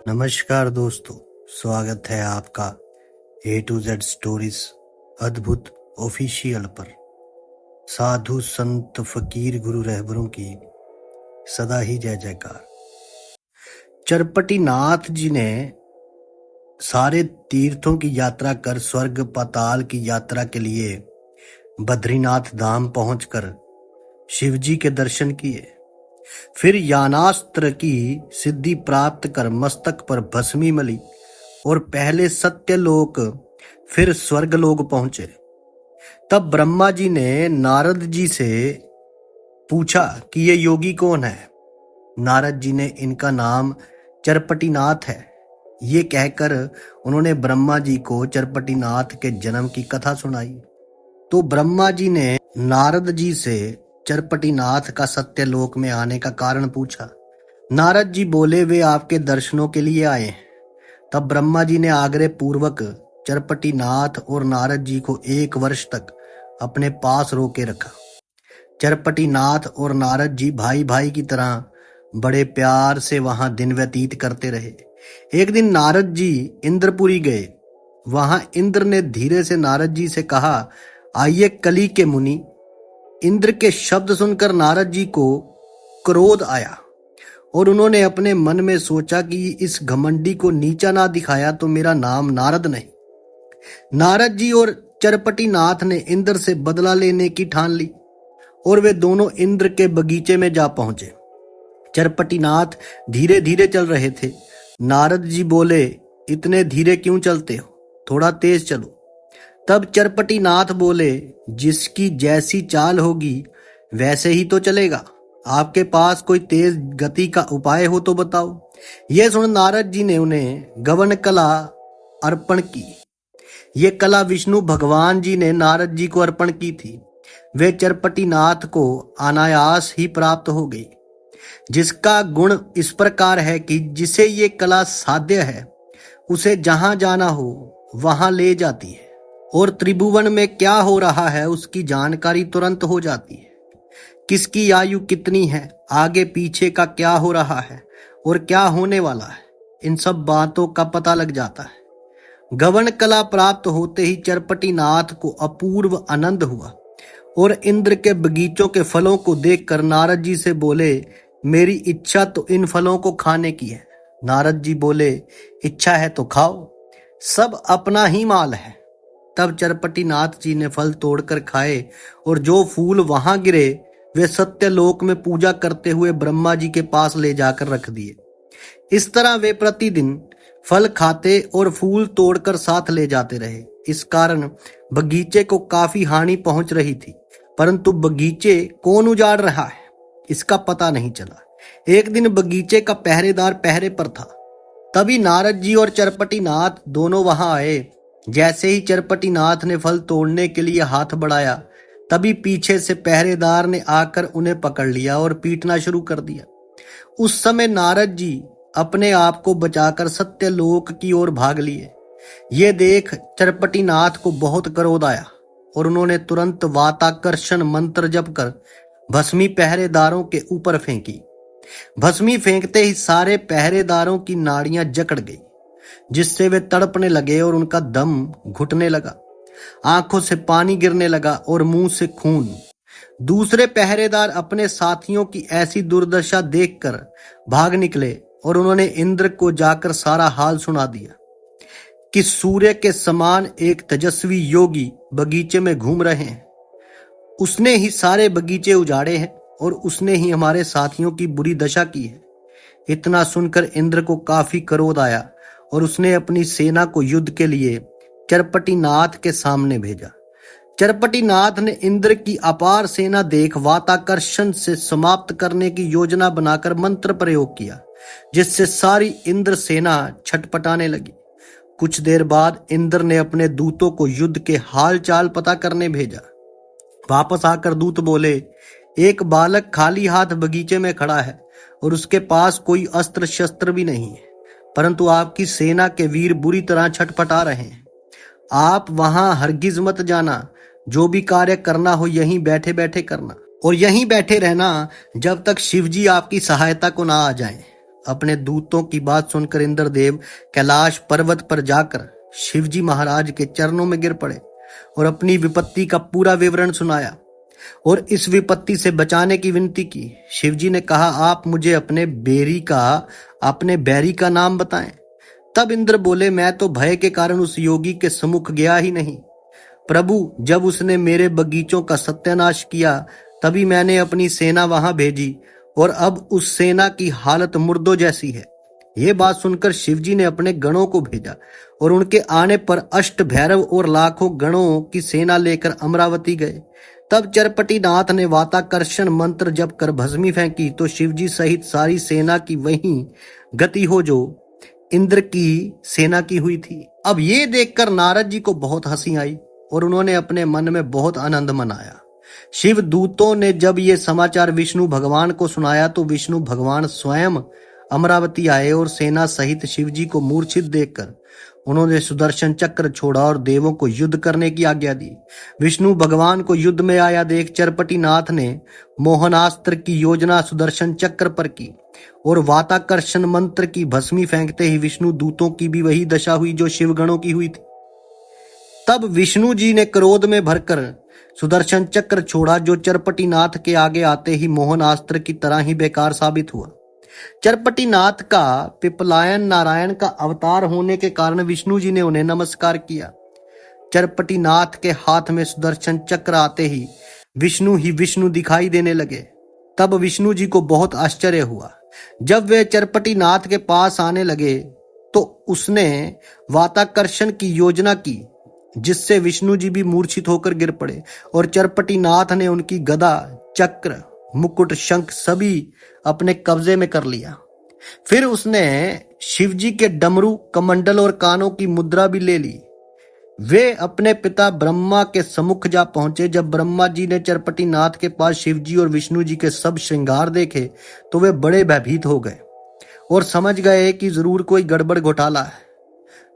नमस्कार दोस्तों, स्वागत है आपका ए टू जेड स्टोरीज अद्भुत ऑफिशियल पर। साधु संत फकीर गुरु रहबरों की सदा ही जय जयकार। चरपटी नाथ जी ने सारे तीर्थों की यात्रा कर स्वर्ग पाताल की यात्रा के लिए बद्रीनाथ धाम पहुंचकर शिवजी के दर्शन किए। फिर यानास्त्र की सिद्धि प्राप्त कर मस्तक पर भस्मी मली और पहले सत्यलोक फिर स्वर्गलोक पहुंचे। तब ब्रह्मा जी ने नारद जी से पूछा कि ये योगी कौन है। नारद जी ने इनका नाम चरपटीनाथ है ये कहकर उन्होंने ब्रह्मा जी को चरपटीनाथ के जन्म की कथा सुनाई। तो ब्रह्मा जी ने नारद जी से चरपटीनाथ का सत्यलोक में आने का कारण पूछा। नारद जी बोले वे आपके दर्शनों के लिए आए हैं। तब ब्रह्मा जी ने आग्रह पूर्वक चरपटीनाथ और नारद जी को 1 वर्ष तक अपने पास रोके रखा। चरपटीनाथ और नारद जी भाई भाई की तरह बड़े प्यार से वहां दिन व्यतीत करते रहे। एक दिन नारद जी इंद्रपुरी गए। वहां इंद्र ने धीरे से नारद जी से कहा, आइए कली के मुनि। इंद्र के शब्द सुनकर नारद जी को क्रोध आया और उन्होंने अपने मन में सोचा कि इस घमंडी को नीचा ना दिखाया तो मेरा नाम नारद नहीं। नारद जी और चरपटीनाथ ने इंद्र से बदला लेने की ठान ली और वे दोनों इंद्र के बगीचे में जा पहुंचे। चरपटीनाथ धीरे धीरे चल रहे थे। नारद जी बोले, इतने धीरे क्यों चलते हो, थोड़ा तेज चलो। तब चरपटीनाथ बोले, जिसकी जैसी चाल होगी वैसे ही तो चलेगा। आपके पास कोई तेज गति का उपाय हो तो बताओ। यह सुन नारद जी ने उन्हें गवन कला अर्पण की। ये कला विष्णु भगवान जी ने नारद जी को अर्पण की थी। वे चरपटीनाथ को अनायास ही प्राप्त हो गई, जिसका गुण इस प्रकार है कि जिसे ये कला साध्य है उसे जहां जाना हो वहां ले जाती है और त्रिभुवन में क्या हो रहा है उसकी जानकारी तुरंत हो जाती है। किसकी आयु कितनी है, आगे पीछे का क्या हो रहा है और क्या होने वाला है, इन सब बातों का पता लग जाता है। गवन कला प्राप्त होते ही चरपटीनाथ को अपूर्व आनंद हुआ और इंद्र के बगीचों के फलों को देखकर नारद जी से बोले, मेरी इच्छा तो इन फलों को खाने की है। नारद जी बोले, इच्छा है तो खाओ, सब अपना ही माल है। तब चरपटीनाथ जी ने फल तोड़कर खाए और जो फूल वहां गिरे वे सत्यलोक में पूजा करते हुए ब्रह्मा जी के पास ले जाकर रख दिए। इस तरह वे प्रतिदिन फल खाते और फूल तोड़कर साथ ले जाते रहे। इस कारण बगीचे को काफी हानि पहुंच रही थी, परंतु बगीचे कौन उजाड़ रहा है इसका पता नहीं चला। एक दिन बगीचे का पहरेदार पहरे पर था। तभी नारद जी और चरपटीनाथ दोनों वहां आए। जैसे ही चरपटीनाथ ने फल तोड़ने के लिए हाथ बढ़ाया, तभी पीछे से पहरेदार ने आकर उन्हें पकड़ लिया और पीटना शुरू कर दिया। उस समय नारद जी अपने आप को बचाकर सत्यलोक की ओर भाग लिए। ये देख चरपटीनाथ को बहुत क्रोध आया और उन्होंने तुरंत वाताकर्षण मंत्र जप कर भस्मी पहरेदारों के ऊपर फेंकी। भस्मी फेंकते ही सारे पहरेदारों की नाड़ियां जकड़ गई, जिससे वे तड़पने लगे और उनका दम घुटने लगा। आंखों से पानी गिरने लगा और मुंह से खून। दूसरे पहरेदार अपने साथियों की ऐसी दुर्दशा देखकर भाग निकले और उन्होंने इंद्र को जाकर सारा हाल सुना दिया कि सूर्य के समान एक तेजस्वी योगी बगीचे में घूम रहे हैं। उसने ही सारे बगीचे उजाड़े हैं और उसने ही हमारे साथियों की बुरी दशा की है। इतना सुनकर इंद्र को काफी क्रोध आया और उसने अपनी सेना को युद्ध के लिए चरपटीनाथ के सामने भेजा। चरपटीनाथ ने इंद्र की अपार सेना देख वाताकर्षण से समाप्त करने की योजना बनाकर मंत्र प्रयोग किया, जिससे सारी इंद्र सेना छटपटाने लगी। कुछ देर बाद इंद्र ने अपने दूतों को युद्ध के हाल चाल पता करने भेजा। वापस आकर दूत बोले, एक बालक खाली हाथ बगीचे में खड़ा है और उसके पास कोई अस्त्र शस्त्र भी नहीं है, परंतु आपकी सेना के वीर बुरी तरह छटपटा रहे हैं। आप वहां हरगिज मत जाना। जो भी कार्य करना हो यहीं बैठे बैठे करना और यहीं बैठे रहना जब तक शिवजी आपकी सहायता को ना आ जाएं। अपने दूतों की बात सुनकर इंद्रदेव कैलाश पर्वत पर जाकर शिवजी महाराज के चरणों में गिर पड़े और अपनी विपत्ति का पूरा विवरण सुनाया और इस विपत्ति से बचाने की विनती की। शिवजी ने कहा, आप मुझे अपने बैरी का नाम बताएं। तब इंद्र बोले, मैं तो भय के कारण उस योगी के सम्मुख गया ही नहीं। प्रभु, जब उसने मेरे बगीचों का सत्यानाश किया तभी मैंने अपनी सेना वहां भेजी और अब उस सेना की हालत मुर्दों जैसी है। ये बात सुनकर शिवजी ने अपने गणों को भेजा और उनके आने पर अष्ट भैरव और लाखों गणों की सेना लेकर अमरावती गए। तब चरपटी नाथ ने वाताकर्षण मंत्र जप कर भस्मी फेंकी तो शिवजी सहित सारी सेना की वही गति हो जो इंद्र की सेना की हुई थी। अब ये देखकर नारद जी को बहुत हंसी आई और उन्होंने अपने मन में बहुत आनंद मनाया। शिव दूतों ने जब ये समाचार विष्णु भगवान को सुनाया तो विष्णु भगवान स्वयं अमरावती आए और सेना सहित शिवजी को मूर्छित देखकर उन्होंने सुदर्शन चक्र छोड़ा और देवों को युद्ध करने की आज्ञा दी। विष्णु भगवान को युद्ध में आया देख चरपटी नाथ ने मोहनास्त्र की योजना सुदर्शन चक्र पर की और वाताकर्षण मंत्र की भस्मी फेंकते ही विष्णु दूतों की भी वही दशा हुई जो शिवगणों की हुई थी। तब विष्णु जी ने क्रोध में भरकर सुदर्शन चक्र छोड़ा जो चरपटी नाथ के आगे आते ही मोहनास्त्र की तरह ही बेकार साबित हुआ। चरपटी नाथ का पिपलायन नारायण का अवतार होने के कारण विष्णु जी ने उन्हें नमस्कार किया। चरपटी नाथ के हाथ में सुदर्शन चक्र आते ही विष्णु दिखाई देने लगे। तब विष्णु जी को बहुत आश्चर्य हुआ। जब वे चरपटी नाथ के पास आने लगे तो उसने वाताकर्षण की योजना की जिससे विष्णु जी भी मूर्छित होकर गिर पड़े और चरपटी नाथ ने उनकी गदा, चक्र, मुकुट, शंख सभी अपने कब्जे में कर लिया। फिर उसने शिवजी के डमरू, कमंडल और कानों की मुद्रा भी ले ली। वे अपने पिता ब्रह्मा के सम्मुख जा पहुंचे। जब ब्रह्मा जी ने चरपटी नाथ के पास शिवजी और विष्णु जी के सब श्रृंगार देखे तो वे बड़े भयभीत हो गए और समझ गए कि जरूर कोई गड़बड़ घोटाला है।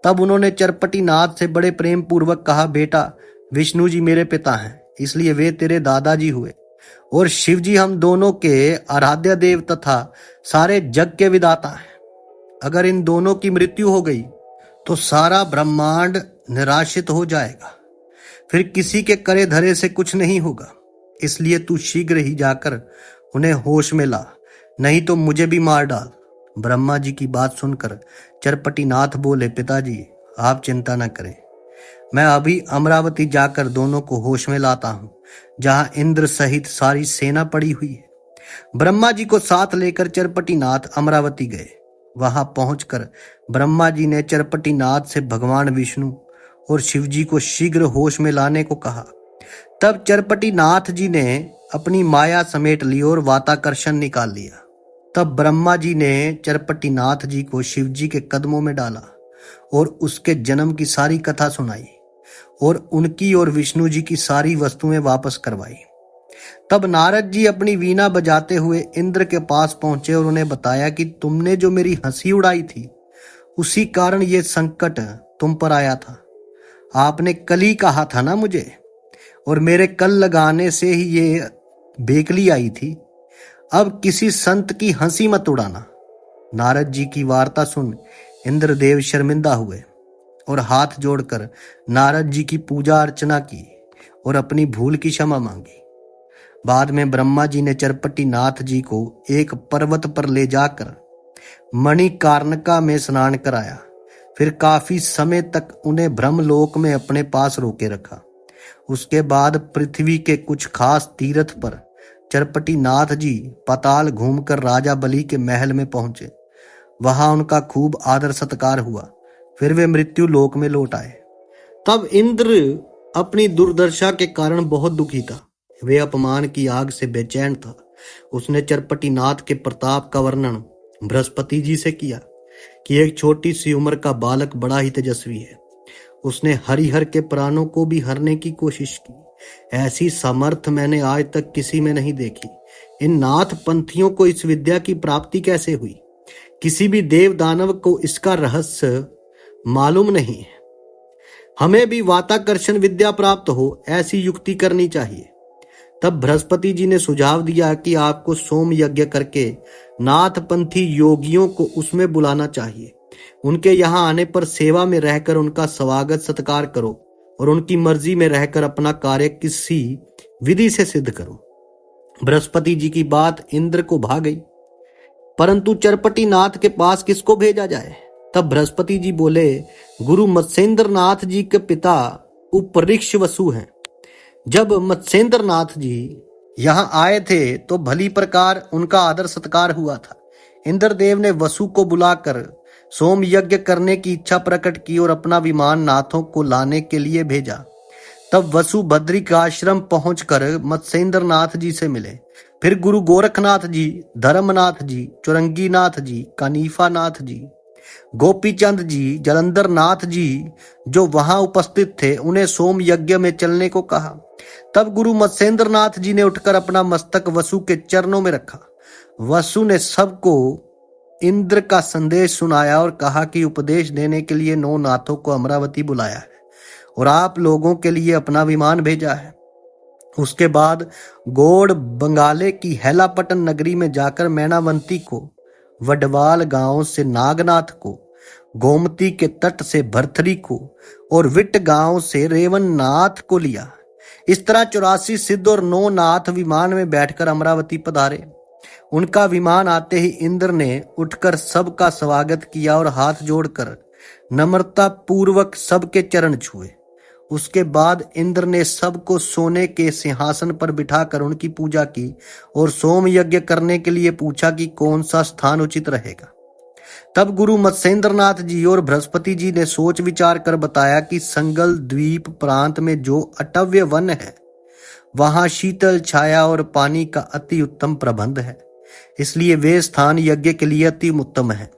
तब उन्होंने चरपटी नाथ से बड़े प्रेम पूर्वक कहा, बेटा, विष्णु जी मेरे पिता हैं, इसलिए वे तेरे दादाजी हुए और शिव जी हम दोनों के आराध्य देव तथा सारे जग के विधाता हैं। अगर इन दोनों की मृत्यु हो गई तो सारा ब्रह्मांड निराशित हो जाएगा, फिर किसी के करे धरे से कुछ नहीं होगा। इसलिए तू शीघ्र ही जाकर उन्हें होश में ला, नहीं तो मुझे भी मार डाल। ब्रह्मा जी की बात सुनकर चरपटी नाथ बोले, पिताजी आप चिंता न करें, मैं अभी अमरावती जाकर दोनों को होश में लाता हूं, जहां इंद्र सहित सारी सेना पड़ी हुई है। ब्रह्मा जी को साथ लेकर चरपटी नाथ अमरावती गए। वहां पहुंचकर ब्रह्मा जी ने चरपटी नाथ से भगवान विष्णु और शिव जी को शीघ्र होश में लाने को कहा। तब चरपटी नाथ जी ने अपनी माया समेट ली और वाताकर्षण निकाल लिया। तब ब्रह्मा जी ने चरपटी नाथ जी को शिव जी के कदमों में डाला और उसके जन्म की सारी कथा सुनाई और उनकी और विष्णु जी की सारी वस्तुएं वापस करवाई। तब नारद जी अपनी वीणा बजाते हुए इंद्र के पास पहुंचे और उन्हें बताया कि तुमने जो मेरी हंसी उड़ाई थी उसी कारण ये संकट तुम पर आया था। आपने कल ही कहा था ना मुझे, और मेरे कल लगाने से ही ये बेकली आई थी। अब किसी संत की हंसी मत उड़ाना। नारद जी की वार्ता सुन इंद्रदेव शर्मिंदा हुए और हाथ जोड़कर नारद जी की पूजा अर्चना की और अपनी भूल की क्षमा मांगी। बाद में ब्रह्मा जी ने चरपटी नाथ जी को एक पर्वत पर ले जाकर मणिकार्णिका में स्नान कराया। फिर काफी समय तक उन्हें ब्रह्मलोक में अपने पास रोके रखा। उसके बाद पृथ्वी के कुछ खास तीर्थ पर चरपटी नाथ जी पाताल घूमकर राजा बलि के महल में पहुंचे। वहां उनका खूब आदर सत्कार हुआ। फिर वे मृत्यु लोक में लौट आए। तब इंद्र अपनी दुर्दशा के कारण बहुत दुखी था। वे अपमान की आग से बेचैन था। उसने चरपटी नाथ के प्रताप का वर्णन बृहस्पति जी से किया कि एक छोटी सी उम्र का बालक बड़ा ही तेजस्वी है। उसने हरिहर के प्राणों को भी हरने की कोशिश की। ऐसी सामर्थ मैंने आज तक किसी में नहीं देखी। इन नाथ पंथियों को इस विद्या की प्राप्ति कैसे हुई? किसी भी देव दानव को इसका रहस्य मालूम नहीं है। हमें भी वाताकर्षण विद्या प्राप्त हो ऐसी युक्ति करनी चाहिए। तब बृहस्पति जी ने सुझाव दिया कि आपको सोम यज्ञ करके नाथपंथी योगियों को उसमें बुलाना चाहिए। उनके यहाँ आने पर सेवा में रहकर उनका स्वागत सत्कार करो और उनकी मर्जी में रहकर अपना कार्य किसी विधि से सिद्ध करो। बृहस्पति जी की बात इंद्र को भा गई, परंतु चरपटी नाथ के पास किसको भेजा जाए? तब बृहस्पति जी बोले, गुरु मत्स्येंद्र नाथ जी के पिता उपरिक्ष वसु हैं। जब मत्स्येंद्र नाथ जी यहाँ आए थे तो भली प्रकार उनका आदर सत्कार हुआ था। इंद्रदेव ने वसु को बुलाकर सोम यज्ञ करने की इच्छा प्रकट की और अपना विमान नाथों को लाने के लिए भेजा। तब वसु बद्रिक आश्रम पहुंचकर मत्स्येंद्र नाथ जी से मिले। फिर गुरु गोरखनाथ जी, धर्मनाथ जी, चुरंगीनाथ जी, कानीफा नाथ जी, गोपीचंद जी, जलंधर नाथ जी जो वहां उपस्थित थे, उन्हें सोम यज्ञ में चलने को कहा। तब गुरु मत्स्येंद्र नाथ जी ने उठकर अपना मस्तक वसु के चरणों में रखा। वसु ने सबको इंद्र का संदेश सुनाया और कहा कि उपदेश देने के लिए 9 नाथों को अमरावती बुलाया है और आप लोगों के लिए अपना विमान भेजा है। उसके बाद गोड़ बंगाले की हैलापटन नगरी में जाकर मैनावंती को, वडवाल गांव से नागनाथ को, गोमती के तट से भरथरी को और विट गांव से रेवननाथ को लिया। इस तरह 84 सिद्ध और 9 नाथ विमान में बैठकर अमरावती पधारे। उनका विमान आते ही इंद्र ने उठकर सबका स्वागत किया और हाथ जोड़कर नम्रता पूर्वक सबके चरण छुए। उसके बाद इंद्र ने सबको सोने के सिंहासन पर बिठाकर उनकी पूजा की और सोम यज्ञ करने के लिए पूछा कि कौन सा स्थान उचित रहेगा। तब गुरु मत्स्येंद्र नाथ जी और बृहस्पति जी ने सोच विचार कर बताया कि संगल द्वीप प्रांत में जो अटव्य वन है, वहां शीतल छाया और पानी का अति उत्तम प्रबंध है, इसलिए वे स्थान यज्ञ के लिए अति उत्तम है।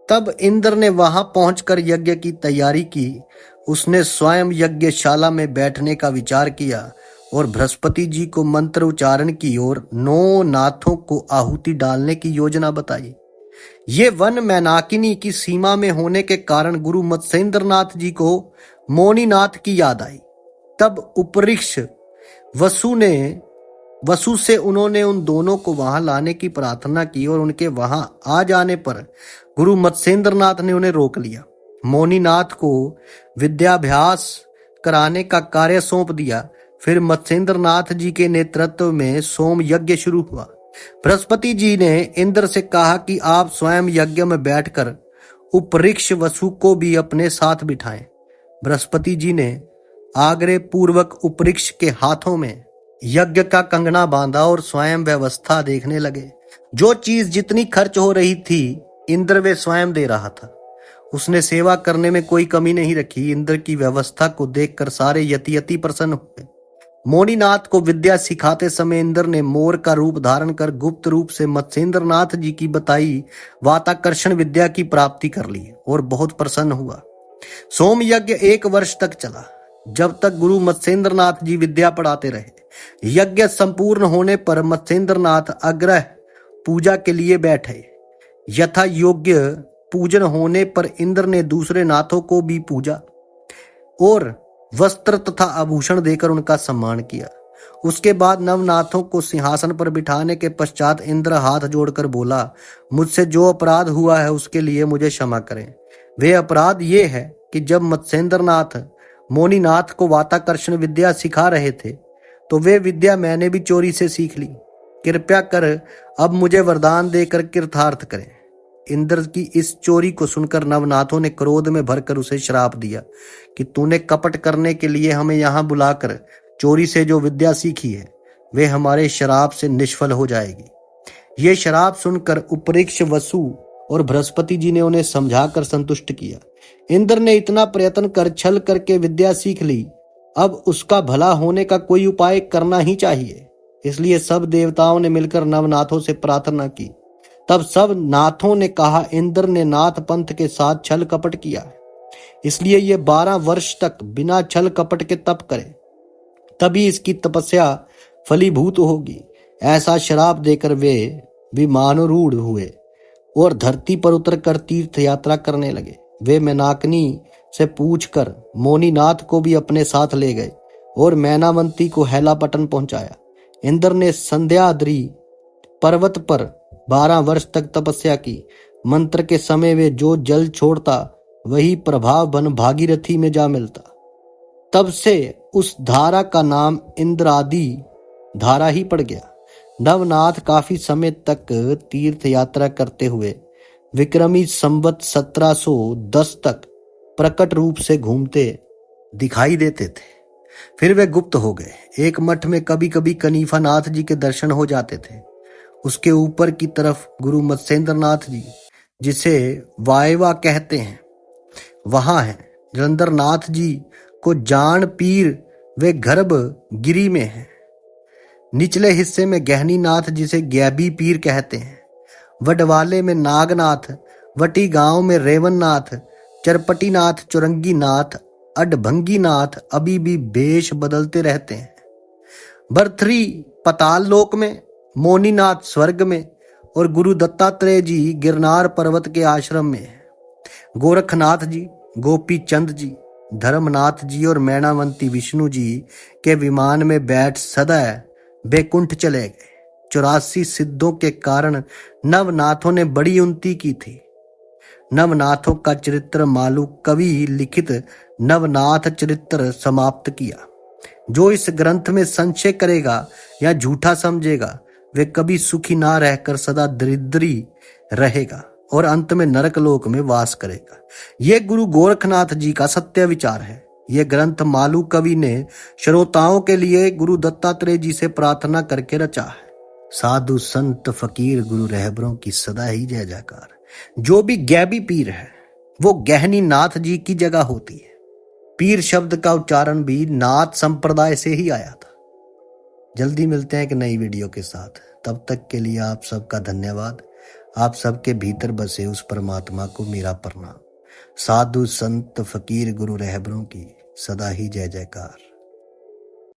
तब इंद्र ने वहां पहुंचकर यज्ञ की तैयारी की। उसने स्वयं यज्ञशाला में बैठने का विचार किया और बृहस्पति जी को मंत्र उच्चारण की और 9 नाथों को आहुति डालने की योजना बताई। ये वन मैनाकिनी की सीमा में होने के कारण गुरु मत्स्येंद्र नाथ जी को मोनीनाथ की याद आई। तब उपरिक्ष वसु से उन्होंने उन दोनों को वहां लाने की प्रार्थना की और उनके वहां आ जाने पर गुरु मत्स्येंद्र नाथ ने उन्हें रोक लिया। मोनीनाथ को विद्याभ्यास कराने का कार्य सौंप दिया। फिर मत्स्येंद्र नाथ जी के नेतृत्व में सोम यज्ञ शुरू हुआ। बृहस्पति जी ने इंद्र से कहा कि आप स्वयं यज्ञ में बैठकर उपरिक्ष वसु को भी अपने साथ बिठाएं। बृहस्पति जी ने आग्रह पूर्वक उपरिक्ष के हाथों में यज्ञ का कंगना बांधा और स्वयं व्यवस्था देखने लगे। जो चीज जितनी खर्च हो रही थी, इंद्र वे स्वयं दे रहा था। उसने सेवा करने में कोई कमी नहीं रखी। इंद्र की व्यवस्था को देखकर सारे यति प्रसन्न हुए। मोनीनाथ को विद्या सिखाते समय इंद्र ने मोर का रूप धारण कर गुप्त रूप से मत्स्येंद्र नाथ जी की बताई वाताकर्षण विद्या की प्राप्ति कर ली और बहुत प्रसन्न हुआ। सोम यज्ञ 1 वर्ष तक चला, जब तक गुरु मत्स्येंद्र नाथ जी विद्या पढ़ाते रहे। यज्ञ संपूर्ण होने पर मत्स्येंद्र नाथ अग्रह पूजा के लिए बैठे। यथा योग्य पूजन होने पर इंद्र ने दूसरे नाथों को भी पूजा और वस्त्र तथा आभूषण देकर उनका सम्मान किया। उसके बाद नवनाथों को सिंहासन पर बिठाने के पश्चात इंद्र हाथ जोड़कर बोला, मुझसे जो अपराध हुआ है उसके लिए मुझे क्षमा करें। वे अपराध ये है कि जब मत्स्येंद्र नाथ मोनीनाथ को वाताकर्षण विद्या सिखा रहे थे तो वे विद्या मैंने भी चोरी से सीख ली। कृपया कर अब मुझे वरदान देकर कृतार्थ करें। इंद्र की इस चोरी को सुनकर नवनाथों ने क्रोध में भरकर उसे श्राप दिया कि तूने कपट करने के लिए हमें यहाँ बुलाकर चोरी से जो विद्या सीखी है वे हमारे श्राप से निष्फल हो जाएगी। ये श्राप सुनकर उपरिक्ष वसु और बृहस्पति जी ने उन्हें समझाकर संतुष्ट किया। इंद्र ने इतना प्रयत्न कर छल करके विद्या सीख ली, अब उसका भला होने का कोई उपाय करना ही चाहिए। इसलिए सब देवताओं ने मिलकर नवनाथों से प्रार्थना की। तब सब नाथों ने कहा, इंद्र ने नाथ पंथ के साथ छल कपट किया है, इसलिए ये 12 वर्ष तक बिना छल कपट के तप करे, तभी इसकी तपस्या फलीभूत होगी। ऐसा श्राप देकर वे विमानरूढ़ हुए और धरती पर उतरकर तीर्थ यात्रा करने लगे। वे मैनाकिनी से पूछकर मोनीनाथ को भी अपने साथ ले गए और मैनावंती को हैलापटन पहुंचाया। इंद्र ने संध्याद्री पर्वत पर 12 वर्ष तक तपस्या की। मंत्र के समय वे जो जल छोड़ता वही प्रभाव बन भागीरथी में जा मिलता। तब से उस धारा का नाम इंद्रादि धारा ही पड़ गया। नवनाथ काफी समय तक तीर्थ यात्रा करते हुए विक्रमी संवत 1710 तक प्रकट रूप से घूमते दिखाई देते थे। फिर वे गुप्त हो गए। एक मठ में कभी कभी कनीफानाथ जी के दर्शन हो जाते थे। उसके ऊपर की तरफ गुरु मत्स्येंद्रनाथ जी, जिसे वायवा कहते हैं, वहां है। जलंधरनाथ जी को जान पीर वे गर्भ गिरी में है। निचले हिस्से में गहनी नाथ, जिसे गैबी पीर कहते हैं। वडवाले में नागनाथ, वटी गांव में रेवननाथ, चरपटीनाथ, चुरंगीनाथ, अडभंगीनाथ अभी भी भेष बदलते रहते हैं। भरथरी पाताल लोक में, मोनीनाथ स्वर्ग में और गुरु दत्तात्रेय जी गिरनार पर्वत के आश्रम में है। गोरखनाथ जी, गोपी चंद जी, धर्मनाथ जी और मैणावंती विष्णु जी के विमान में बैठ सदा बैकुंठ चले गए। 84 सिद्धों के कारण नवनाथों ने बड़ी उन्नति की थी। नवनाथों का चरित्र मालू कवि लिखित नवनाथ चरित्र समाप्त किया। जो इस ग्रंथ में संशय करेगा या झूठा समझेगा वे कभी सुखी ना रहकर सदा दरिद्री रहेगा और अंत में नरक लोक में वास करेगा। ये गुरु गोरखनाथ जी का सत्य विचार है। ये ग्रंथ मालू कवि ने श्रोताओं के लिए गुरु दत्तात्रेय जी से प्रार्थना करके रचा है। साधु संत फकीर गुरु रहबरों की सदा ही जय जयकार। जो भी गैबी पीर है वो गहनी नाथ जी की जगह होती है। पीर शब्द का उच्चारण भी नाथ संप्रदाय से ही आया था। जल्दी मिलते हैं एक नई वीडियो के साथ। तब तक के लिए आप सबका धन्यवाद। आप सबके भीतर बसे उस परमात्मा को मेरा प्रणाम। साधु संत फकीर गुरु रहबरों की सदा ही जय जयकार।